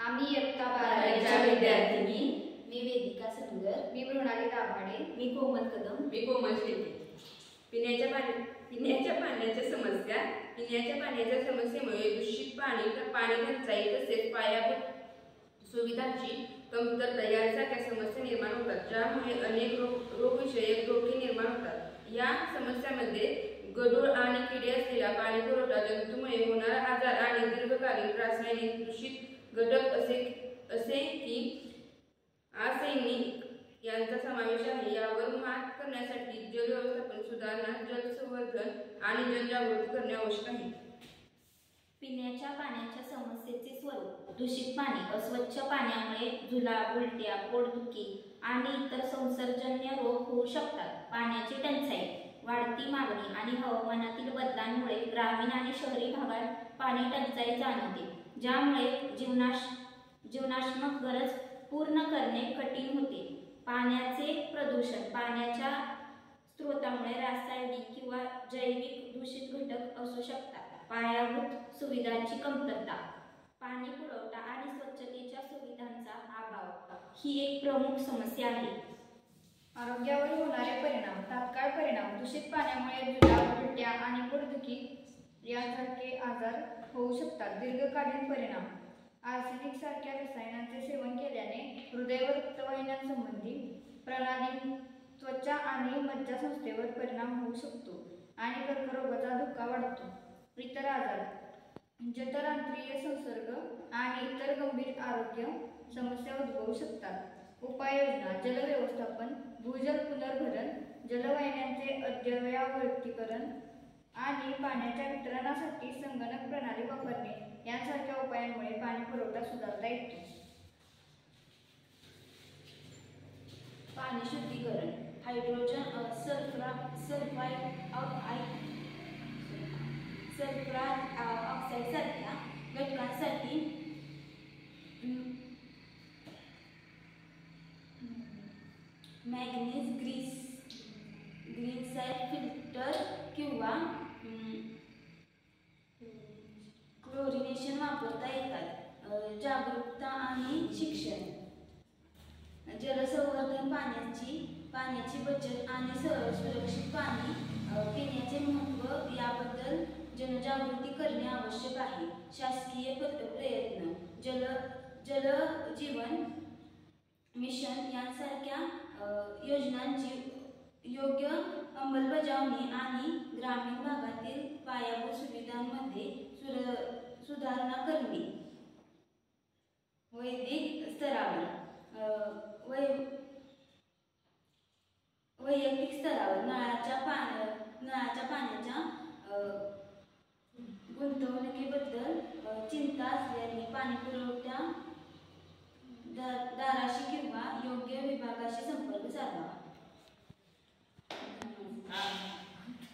आम्ही इयत्ता 12वीच्या विद्यार्थिनी। मी वेदिका संगर, मी मृणाली दाभाडे, मी कोमल कदम, मी कोमल शेट्टी। पिण्याच्या पाण्याच्या समस्या। पिण्याच्या पाण्याच्या समस्येमुळे दूषित पाणी टंचाई तसेच पायाभूत सुविधांची कमतरता यांसारख्या समस्या निर्माण होतात, ज्यामुळे अनेक रोगविषयक धोके निर्माण होतात। या समस्यांमध्ये गढूळ आणि किडे असलेला पाणी पुरवठा, जंतूमुळे होणारा आजार आणि दीर्घकालीन रासायनिक दूषित घटक असे की आर्सेनिक यांचा समावेश आहे। यावर मात करण्यासाठी जल व्यवस्थापन सुधारणा, जल संवर्धन आणि जनजागृती करणे आवश्यक आहे। पिण्याच्या पाण्याच्या समस्येचे स्वरूप। दूषित पाणी। अस्वच्छ पाण्यामुळे जुलाब, उलट्या, पोटदुखी आणि इतर संसर्गजन्य रोग होऊ शकतात। पाण्याची टंचाई। वाढती मागणी आणि हवामानातील बदलांमुळे ग्रामीण आणि शहरी भागात पाणी टंचाई जाणवते, ज्यामुळे जीवनाश्मक गरज पूर्ण करणे कठीण होते। पाण्याचे प्रदूषण। पाण्याच्या स्रोतामुळे रासायनिक किंवा जैविक दूषित घटक असू शकतात। पायाभूत सुविधांची कमतरता। पाणी पुरवठा आणि स्वच्छतेच्या सुविधांचा अभाव ही एक प्रमुख समस्या आहे। आरोग्यावर होणारे परिणाम। तात्काळ परिणाम। दूषित पाण्यामुळे जुलाब, उलट्या आणि पोटदुखी यांसारखे आजार होऊ शकतात। दीर्घकालीन परिणाम। आर्सेनिक सारख्या रसायनांचे सेवन केल्याने हृदय व रक्तवाहिन्यांसंबंधी प्रणाली, त्वचा आणि मज्जासंस्थेवर परिणाम होऊ शकतो आणि कर्करोगाचा धोका वाढतो। इतर आजार, जठरांत्रिय संसर्ग आणि इतर गंभीर आरोग्य समस्या उद्भवू शकतात। उपाययोजना। जल व्यवस्थापन, भूजल पुनर्भरण, जलवाहिन्यांचे अद्ययावतीकरण आणि पाण्याच्या वितरणासाठी संगणक प्रणाली वापरणे यांसारख्या उपायांमुळे पाणी पुरवठा सुधारता येतो। पाणी शुद्धीकरण। हायड्रोजन सल्फर ऑक्साईड सारख्या घटकांसाठी मॅग्नीज ग्रीनसाइड फिल्टर किंवा क्लोरिनेशन वापरता येतात। जागरूकता आणि शिक्षण। जलसंवर्धन। पाण्याची बचत आणि सुरक्षित पाणी पिण्याचे महत्त्व याबद्दल जनजागृती करणे आवश्यक आहे। शासकीय प्रयत्न। जल जीवन मिशन यांसारख्या योजनांची योग्य अंमलबजावणी आणि ग्रामीण भागातील पायाभूत सुविधांमध्ये सुधारणा करणे। वैयक्तिक स्तरावर। वैयक्तिक स्तरावर नळाच्या पाण्याच्या गुंतवणुकीबद्दल चिंता असल्याने पाणीपुरवठा दाराशी किंवा योग्य विभागाशी संपर्क साधावा।